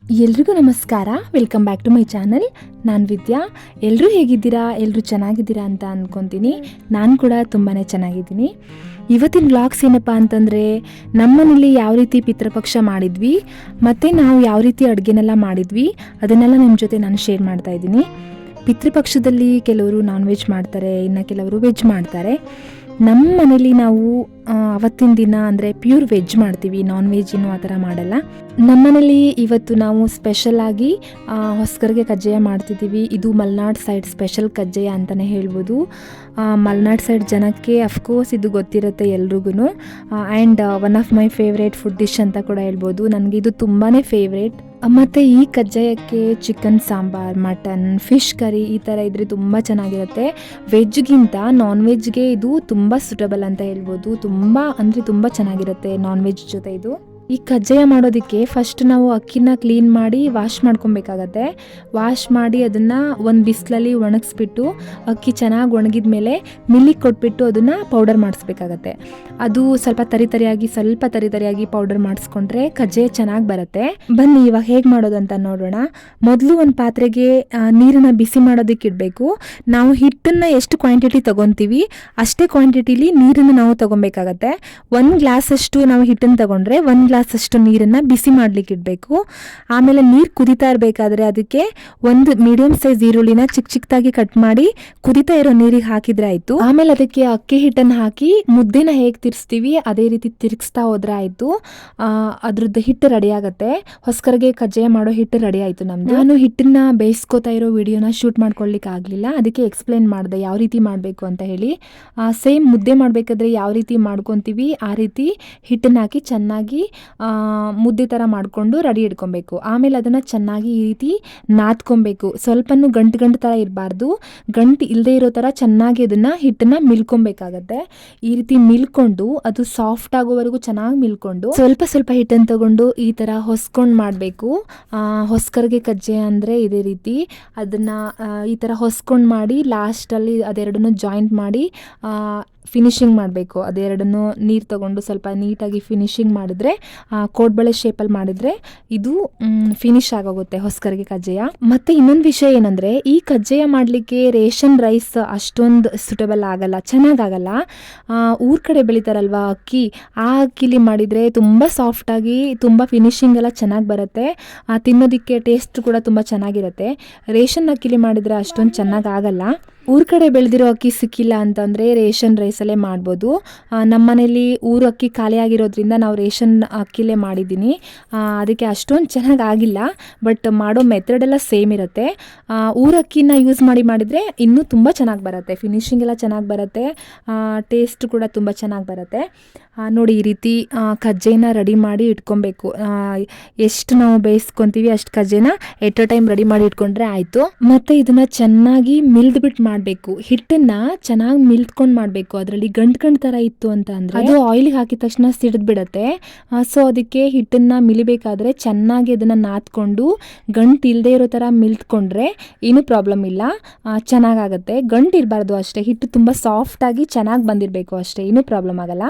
ಎಲ್ರಿಗೂ ನಮಸ್ಕಾರ. Welcome back to my channel. ನಾನು ವಿದ್ಯಾ. ಎಲ್ಲರೂ ಹೇಗಿದ್ದೀರಾ? ಎಲ್ಲರೂ ಚೆನ್ನಾಗಿದ್ದೀರಾ ಅಂತ ಅಂದ್ಕೊತೀನಿ. ನಾನು ಕೂಡ ತುಂಬಾ ಚೆನ್ನಾಗಿದ್ದೀನಿ. ಇವತ್ತಿನ ವ್ಲಾಗ್ಸ್ ಏನಪ್ಪ ಅಂತಂದರೆ, ನಮ್ಮನೇಲಿ ಯಾವ ರೀತಿ ಪಿತೃಪಕ್ಷ ಮಾಡಿದ್ವಿ ಮತ್ತು ನಾವು ಯಾವ ರೀತಿ ಅಡುಗೆನೆಲ್ಲ ಮಾಡಿದ್ವಿ ಅದನ್ನೆಲ್ಲ ನಿಮ್ಮ ಜೊತೆ ನಾನು ಶೇರ್ ಮಾಡ್ತಾಯಿದ್ದೀನಿ. ಪಿತೃಪಕ್ಷದಲ್ಲಿ ಕೆಲವರು ನಾನ್ ವೆಜ್ ಮಾಡ್ತಾರೆ, ಇನ್ನು ಕೆಲವರು ವೆಜ್ ಮಾಡ್ತಾರೆ. ನಮ್ಮ ಮನೇಲಿ ನಾವು ಅವತ್ತಿನ ದಿನ ಅಂದರೆ ಪ್ಯೂರ್ ವೆಜ್ ಮಾಡ್ತೀವಿ, ನಾನ್ ವೆಜ್ ಇನ್ನೂ ಆ ಥರ ಮಾಡಲ್ಲ. ನಮ್ಮನೇಲಿ ಇವತ್ತು ನಾವು ಸ್ಪೆಷಲಾಗಿ ಹೊಸಕರಿಗೆ ಕಜ್ಜಾಯ ಮಾಡ್ತಿದ್ದೀವಿ. ಇದು ಮಲೆನಾಡು ಸೈಡ್ ಸ್ಪೆಷಲ್ ಕಜ್ಜಾಯ ಅಂತಲೇ ಹೇಳ್ಬೋದು. ಮಲೆನಾಡು ಸೈಡ್ ಜನಕ್ಕೆ ಅಫ್ಕೋರ್ಸ್ ಇದು ಗೊತ್ತಿರುತ್ತೆ ಎಲ್ರಿಗೂ. And one of my favourite food dish ಅಂತ ಕೂಡ ಹೇಳ್ಬೋದು. ನನಗೆ ಇದು ತುಂಬಾ ಫೇವ್ರೇಟ್. ಮತ್ತು ಈ ಕಜ್ಜಾಯಕ್ಕೆ chicken sambar, mutton, fish curry ಈ ಥರ ಇದ್ದರೆ ತುಂಬ ಚೆನ್ನಾಗಿರುತ್ತೆ. ವೆಜ್ಗಿಂತ ನಾನ್ ವೆಜ್ಗೆ ಇದು ತುಂಬ ಸೂಟಬಲ್ ಅಂತ ಹೇಳ್ಬೋದು. ತುಂಬ ಅಂದರೆ ತುಂಬ ಚೆನ್ನಾಗಿರುತ್ತೆ ನಾನ್ ವೆಜ್ ಜೊತೆ ಇದು. ಈ ಕಜ್ಜಾಯ ಮಾಡೋದಕ್ಕೆ ಫಸ್ಟ್ ನಾವು ಅಕ್ಕಿನ ಕ್ಲೀನ್ ಮಾಡಿ ವಾಶ್ ಮಾಡ್ಕೊಬೇಕಾಗತ್ತೆ. ವಾಶ್ ಮಾಡಿ ಅದನ್ನು ಒಂದು ಬಿಸಿಲಲ್ಲಿ ಒಣಗಿಸ್ಬಿಟ್ಟು ಅಕ್ಕಿ ಚೆನ್ನಾಗಿ ಒಣಗಿದ ಮೇಲೆ ಮಿಲ್ಲಿಗೆ ಕೊಟ್ಬಿಟ್ಟು ಅದನ್ನು ಪೌಡರ್ ಮಾಡಿಸ್ಬೇಕಾಗತ್ತೆ. ಅದು ಸ್ವಲ್ಪ ತರಿತರಿಯಾಗಿ ಪೌಡರ್ ಮಾಡಿಸ್ಕೊಂಡ್ರೆ ಕಜ್ಜಾಯ ಚೆನ್ನಾಗಿ ಬರುತ್ತೆ. ಬನ್ನಿ ಇವಾಗ ಹೇಗೆ ಮಾಡೋದು ಅಂತ ನೋಡೋಣ. ಮೊದಲು ಒಂದು ಪಾತ್ರೆಗೆ ನೀರನ್ನು ಬಿಸಿ ಮಾಡೋದಕ್ಕೆ ಇಡಬೇಕು. ನಾವು ಹಿಟ್ಟನ್ನು ಎಷ್ಟು ಕ್ವಾಂಟಿಟಿ ತೊಗೊತೀವಿ ಅಷ್ಟೇ ಕ್ವಾಂಟಿಟಿಲಿ ನೀರನ್ನು ನಾವು ತೊಗೊಬೇಕಾಗತ್ತೆ. 1 ಗ್ಲಾಸಷ್ಟು ನಾವು ಹಿಟ್ಟನ್ನು ತೊಗೊಂಡ್ರೆ 1 ಗ್ಲಾಸಷ್ಟು ನೀರನ್ನು ಬಿಸಿ ಮಾಡಲಿಕ್ಕೆ ಇಡಬೇಕು. ಆಮೇಲೆ ನೀರು ಕುದೀತಾ ಇರಬೇಕಾದ್ರೆ ಅದಕ್ಕೆ ಒಂದು ಮೀಡಿಯಂ ಸೈಜ್ ಈರುಳ್ಳಿನ ಚಿಕ್ಕದಾಗಿ ಕಟ್ ಮಾಡಿ ಕುದೀತಾ ಇರೋ ನೀರಿಗೆ ಹಾಕಿದ್ರೆ ಆಯಿತು. ಆಮೇಲೆ ಅದಕ್ಕೆ ಅಕ್ಕಿ ಹಿಟ್ಟನ್ನು ಹಾಕಿ ಮುದ್ದೆನ ಹೇಗೆ ತಿರ್ಸ್ತೀವಿ ಅದೇ ರೀತಿ ತಿರುಗಿಸ್ತಾ ಹೋದ್ರೆ ಆಯಿತು. ಅದ್ರದ್ದು ಹಿಟ್ಟು ರೆಡಿ ಆಗುತ್ತೆ. ಹೊಸಕರಿಗೆ ಕಜ್ಜಾಯ ಮಾಡೋ ಹಿಟ್ಟು ರೆಡಿ ಆಯಿತು ನಮ್ಮದು. ನಾನು ಹಿಟ್ಟನ್ನ ಬೇಯಿಸ್ಕೋತಾ ಇರೋ ವಿಡಿಯೋನ ಶೂಟ್ ಮಾಡ್ಕೊಳ್ಳಿಕ್ಕೆ ಆಗಲಿಲ್ಲ, ಅದಕ್ಕೆ ಎಕ್ಸ್ಪ್ಲೇನ್ ಮಾಡಿದೆ ಯಾವ ರೀತಿ ಮಾಡಬೇಕು ಅಂತ ಹೇಳಿ. ಸೇಮ್ ಮುದ್ದೆ ಮಾಡಬೇಕಾದ್ರೆ ಯಾವ ರೀತಿ ಮಾಡ್ಕೊತೀವಿ ಆ ರೀತಿ ಹಿಟ್ಟನ್ನು ಹಾಕಿ ಚೆನ್ನಾಗಿ ಮುದ್ದೆ ಥರ ಮಾಡಿಕೊಂಡು ರೆಡಿ ಇಟ್ಕೊಬೇಕು. ಆಮೇಲೆ ಅದನ್ನು ಚೆನ್ನಾಗಿ ಈ ರೀತಿ ನಾದ್ಕೊಬೇಕು. ಸ್ವಲ್ಪನೂ ಗಂಟು ಥರ ಇರಬಾರ್ದು. ಗಂಟು ಇಲ್ಲದೆ ಇರೋ ಥರ ಚೆನ್ನಾಗಿ ಅದನ್ನು ಹಿಟ್ಟನ್ನು ಮಿಲ್ಕೊಬೇಕಾಗತ್ತೆ. ಈ ರೀತಿ ಮಿಲ್ಕೊಂಡು ಅದು ಸಾಫ್ಟ್ ಆಗೋವರೆಗೂ ಚೆನ್ನಾಗಿ ಮಿಲ್ಕೊಂಡು ಸ್ವಲ್ಪ ಹಿಟ್ಟನ್ನು ತಗೊಂಡು ಈ ಥರ ಹೊಸ್ಕೊಂಡು ಮಾಡಬೇಕು. ಹೊಸಕರಿಗೆ ಕಜ್ಜಾಯ ಅಂದರೆ ಇದೇ ರೀತಿ ಅದನ್ನು ಈ ಥರ ಹೊಸ್ಕೊಂಡು ಮಾಡಿ ಲಾಸ್ಟಲ್ಲಿ ಅದೆರಡನ್ನೂ ಜಾಯಿಂಟ್ ಮಾಡಿ ಫಿನಿಶಿಂಗ್ ಮಾಡಬೇಕು. ಅದೆರಡನ್ನೂ ನೀರು ತಗೊಂಡು ಸ್ವಲ್ಪ ನೀಟಾಗಿ ಫಿನಿಶಿಂಗ್ ಮಾಡಿದ್ರೆ ಕೋಡ್ಬಳೆ ಶೇಪಲ್ಲಿ ಮಾಡಿದರೆ ಇದು ಫಿನಿಶ್ ಆಗೋಗುತ್ತೆ ಹೊಸಕರಿಗೆ ಕಜ್ಜಾಯ. ಮತ್ತು ಇನ್ನೊಂದು ವಿಷಯ ಏನಂದರೆ, ಈ ಕಜ್ಜಾಯ ಮಾಡಲಿಕ್ಕೆ ರೇಷನ್ ರೈಸ್ ಅಷ್ಟೊಂದು ಸೂಟಬಲ್ ಆಗಲ್ಲ, ಚೆನ್ನಾಗಾಗಲ್ಲ. ಊರ ಕಡೆ ಬೆಳಿತಾರಲ್ವ ಅಕ್ಕಿ, ಆ ಅಕ್ಕಿಲಿ ಮಾಡಿದರೆ ತುಂಬ ಸಾಫ್ಟಾಗಿ ತುಂಬ ಫಿನಿಶಿಂಗ್ ಎಲ್ಲ ಚೆನ್ನಾಗಿ ಬರುತ್ತೆ. ತಿನ್ನೋದಕ್ಕೆ ಟೇಸ್ಟ್ ಕೂಡ ತುಂಬ ಚೆನ್ನಾಗಿರುತ್ತೆ. ರೇಷನ್ ಅಕ್ಕಿಲಿ ಮಾಡಿದರೆ ಅಷ್ಟೊಂದು ಚೆನ್ನಾಗಾಗಲ್ಲ. ಊರ ಕಡೆ ಬೆಳೆದಿರೋ ಅಕ್ಕಿ ಸಿಕ್ಕಿಲ್ಲ ಅಂತಂದರೆ ರೇಷನ್ ರೈಸಲ್ಲೇ ಮಾಡ್ಬೋದು. ನಮ್ಮ ಮನೇಲಿ ಊರು ಅಕ್ಕಿ ಖಾಲಿ ಆಗಿರೋದ್ರಿಂದ ನಾವು ರೇಷನ್ ಅಕ್ಕಿಲೇ ಮಾಡಿದ್ದೀನಿ. ಅದಕ್ಕೆ ಅಷ್ಟೊಂದು ಚೆನ್ನಾಗಾಗಿಲ್ಲ, ಬಟ್ ಮಾಡೋ ಮೆಥಡೆಲ್ಲ ಸೇಮ್ ಇರುತ್ತೆ. ಊರ ಅಕ್ಕಿನ ಯೂಸ್ ಮಾಡಿದರೆ ಇನ್ನೂ ತುಂಬ ಚೆನ್ನಾಗಿ ಬರುತ್ತೆ. ಫಿನಿಶಿಂಗ್ ಎಲ್ಲ ಚೆನ್ನಾಗಿ ಬರುತ್ತೆ, ಟೇಸ್ಟ್ ಕೂಡ ತುಂಬ ಚೆನ್ನಾಗಿ ಬರುತ್ತೆ. ನೋಡಿ ಈ ರೀತಿ ಕಜ್ಜಾಯನ ರೆಡಿ ಮಾಡಿ ಇಟ್ಕೊಬೇಕು. ಎಷ್ಟು ನಾವು ಬೇಯಿಸ್ಕೊತೀವಿ ಅಷ್ಟು ಕಜ್ಜಾಯನ ಎಟ್ ಅ ಟೈಮ್ ರೆಡಿ ಮಾಡಿ ಇಟ್ಕೊಂಡ್ರೆ ಆಯಿತು. ಮತ್ತು ಇದನ್ನು ಚೆನ್ನಾಗಿ ಮಿಲ್ದ್ಬಿಟ್ಟು ಮಾಡಬೇಕು. ಹಿಟ್ಟನ್ನು ಚೆನ್ನಾಗಿ ಮಿಲ್ದ್ಕೊಂಡು ಮಾಡಬೇಕು. ಅದರಲ್ಲಿ ಗಂಟು ಥರ ಇತ್ತು ಅಂತ ಅಂದರೆ ಅದು ಆಯಿಲಿಗೆ ಹಾಕಿದ ತಕ್ಷಣ ಸಿಡಿದು ಬಿಡುತ್ತೆ. ಸೊ ಅದಕ್ಕೆ ಹಿಟ್ಟನ್ನು ಮಿಲಿಬೇಕಾದ್ರೆ ಚೆನ್ನಾಗಿ ಅದನ್ನು ನಾದ್ಕೊಂಡು ಗಂಟು ಇಲ್ಲದೆ ಇರೋ ಥರ ಮಿಲ್ತ್ಕೊಂಡ್ರೆ ಏನೂ ಪ್ರಾಬ್ಲಮ್ ಇಲ್ಲ, ಚೆನ್ನಾಗಾಗುತ್ತೆ. ಗಂಟು ಇರಬಾರ್ದು ಅಷ್ಟೇ, ಹಿಟ್ಟು ತುಂಬ ಸಾಫ್ಟಾಗಿ ಚೆನ್ನಾಗಿ ಬಂದಿರಬೇಕು ಅಷ್ಟೇ, ಏನೂ ಪ್ರಾಬ್ಲಮ್ ಆಗಲ್ಲ.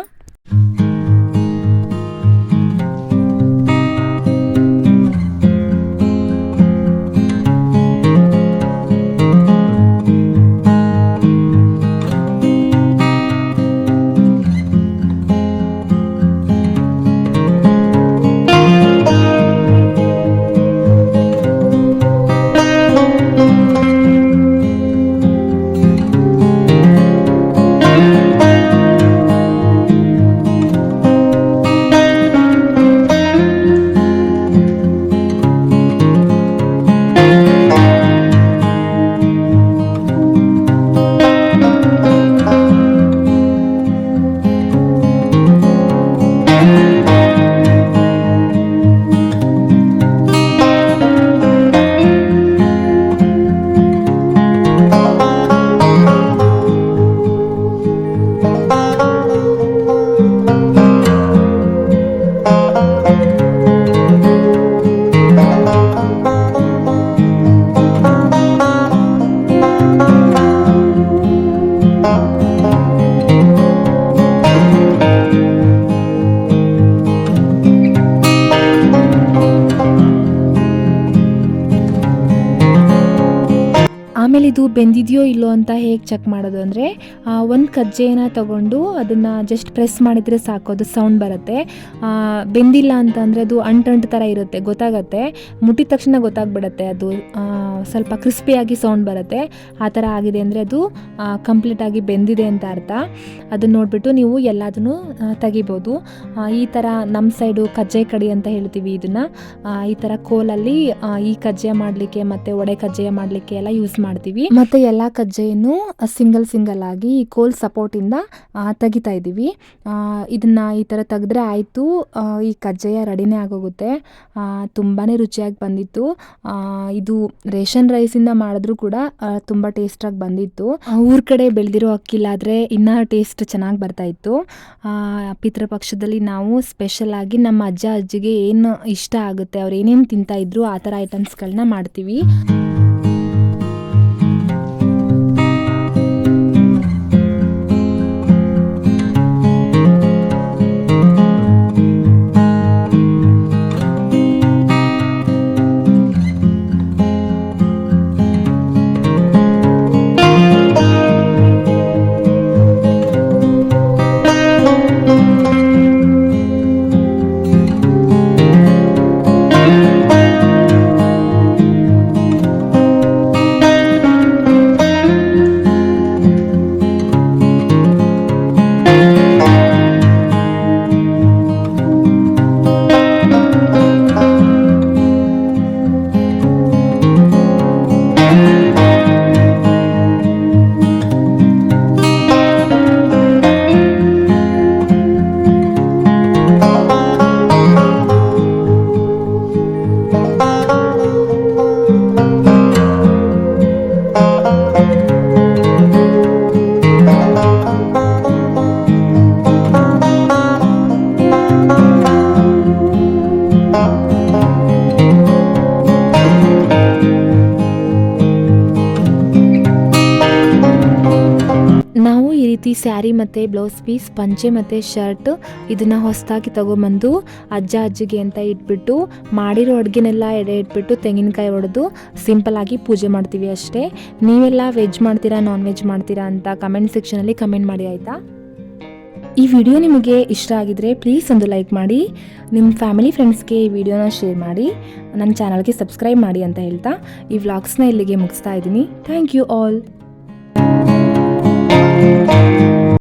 ಆಮೇಲೆ ಇದು ಬೆಂದಿದೆಯೋ ಇಲ್ಲೋ ಅಂತ ಹೇಗೆ ಚೆಕ್ ಮಾಡೋದು ಅಂದರೆ ಒಂದು ಕಜ್ಜೆನ ತಗೊಂಡು ಅದನ್ನು ಜಸ್ಟ್ ಪ್ರೆಸ್ ಮಾಡಿದರೆ ಸಾಕು, ಅದು ಸೌಂಡ್ ಬರುತ್ತೆ. ಬೆಂದಿಲ್ಲ ಅಂತಂದರೆ ಅದು ಅಂಟು ಥರ ಇರುತ್ತೆ, ಗೊತ್ತಾಗತ್ತೆ. ಮುಟ್ಟಿದ ತಕ್ಷಣ ಗೊತ್ತಾಗ್ಬಿಡುತ್ತೆ, ಅದು ಸ್ವಲ್ಪ ಕ್ರಿಸ್ಪಿಯಾಗಿ ಸೌಂಡ್ ಬರುತ್ತೆ. ಆ ಥರ ಆಗಿದೆ ಅಂದರೆ ಅದು ಕಂಪ್ಲೀಟಾಗಿ ಬೆಂದಿದೆ ಅಂತ ಅರ್ಥ. ಅದನ್ನು ನೋಡಿಬಿಟ್ಟು ನೀವು ಎಲ್ಲದನ್ನು ತೆಗಿಬೋದು. ಈ ಥರ ನಮ್ಮ ಸೈಡು ಕಜ್ಜಾಯ ಕಡಿ ಅಂತ ಹೇಳ್ತೀವಿ ಇದನ್ನು. ಈ ಥರ ಕೋಲಲ್ಲಿ ಈ ಕಜ್ಜಾಯ ಮಾಡಲಿಕ್ಕೆ ಮತ್ತು ಒಡೆ ಕಜ್ಜಾಯ ಮಾಡಲಿಕ್ಕೆ ಎಲ್ಲ ಯೂಸ್ ಮಾಡ್ತೀವಿ. ಮತ್ತು ಎಲ್ಲ ಕಜ್ಜಾಯನ್ನು ಸಿಂಗಲ್ ಆಗಿ ಈ ಕೋಲ್ ಸಪೋರ್ಟಿಂದ ತೆಗಿತಾ ಇದ್ದೀವಿ. ಇದನ್ನು ಈ ಥರ ತೆಗೆದ್ರೆ ಆಯಿತು, ಈ ಕಜ್ಜಾಯ ರೆಡಿನೇ ಆಗೋಗುತ್ತೆ. ತುಂಬಾ ರುಚಿಯಾಗಿ ಬಂದಿತ್ತು. ಇದು ರೇಷನ್ ರೈಸಿಂದ ಮಾಡಿದ್ರೂ ಕೂಡ ತುಂಬ ಟೇಸ್ಟಾಗಿ ಬಂದಿತ್ತು. ಊರ ಕಡೆ ಬೆಳೆದಿರೋ ಅಕ್ಕಿಲಾದರೆ ಇನ್ನೂ ಟೇಸ್ಟ್ ಚೆನ್ನಾಗಿ ಬರ್ತಾಯಿತ್ತು. ಪಿತೃಪಕ್ಷದಲ್ಲಿ ನಾವು ಸ್ಪೆಷಲ್ ಆಗಿ ನಮ್ಮ ಅಜ್ಜ ಅಜ್ಜಿಗೆ ಏನು ಇಷ್ಟ ಆಗುತ್ತೆ, ಅವ್ರು ಏನೇನು ತಿಂತಾಯಿದ್ರು ಆ ಥರ ಐಟಮ್ಸ್ಗಳನ್ನ ಮಾಡ್ತೀವಿ. ನಾವು ಈ ರೀತಿ ಸ್ಯಾರಿ ಮತ್ತು ಬ್ಲೌಸ್ ಪೀಸ್, ಪಂಚೆ ಮತ್ತು ಶರ್ಟ್ ಇದನ್ನು ಹೊಸದಾಗಿ ತೊಗೊಂಬಂದು ಅಜ್ಜ ಅಜ್ಜಿಗೆ ಅಂತ ಇಟ್ಬಿಟ್ಟು ಮಾಡಿರೋ ಅಡುಗೆನೆಲ್ಲ ಎಡೆ ಇಟ್ಬಿಟ್ಟು ತೆಂಗಿನಕಾಯಿ ಹೊಡೆದು ಸಿಂಪಲ್ಲಾಗಿ ಪೂಜೆ ಮಾಡ್ತೀವಿ ಅಷ್ಟೇ. ನೀವೆಲ್ಲ ವೆಜ್ ಮಾಡ್ತೀರಾ ನಾನ್ ವೆಜ್ ಮಾಡ್ತೀರಾ ಅಂತ ಕಮೆಂಟ್ ಸೆಕ್ಷನಲ್ಲಿ ಕಮೆಂಟ್ ಮಾಡಿ ಆಯಿತಾ. ಈ ವಿಡಿಯೋ ನಿಮಗೆ ಇಷ್ಟ ಆಗಿದರೆ ಪ್ಲೀಸ್ ಒಂದು ಲೈಕ್ ಮಾಡಿ, ನಿಮ್ಮ ಫ್ಯಾಮಿಲಿ ಫ್ರೆಂಡ್ಸ್ಗೆ ಈ ವಿಡಿಯೋನ ಶೇರ್ ಮಾಡಿ, ನನ್ನ ಚಾನಲ್ಗೆ ಸಬ್ಸ್ಕ್ರೈಬ್ ಮಾಡಿ ಅಂತ ಹೇಳ್ತಾ ಈ ವ್ಲಾಗ್ಸ್ನ ಇಲ್ಲಿಗೆ ಮುಗಿಸ್ತಾ ಇದ್ದೀನಿ. Thank you all.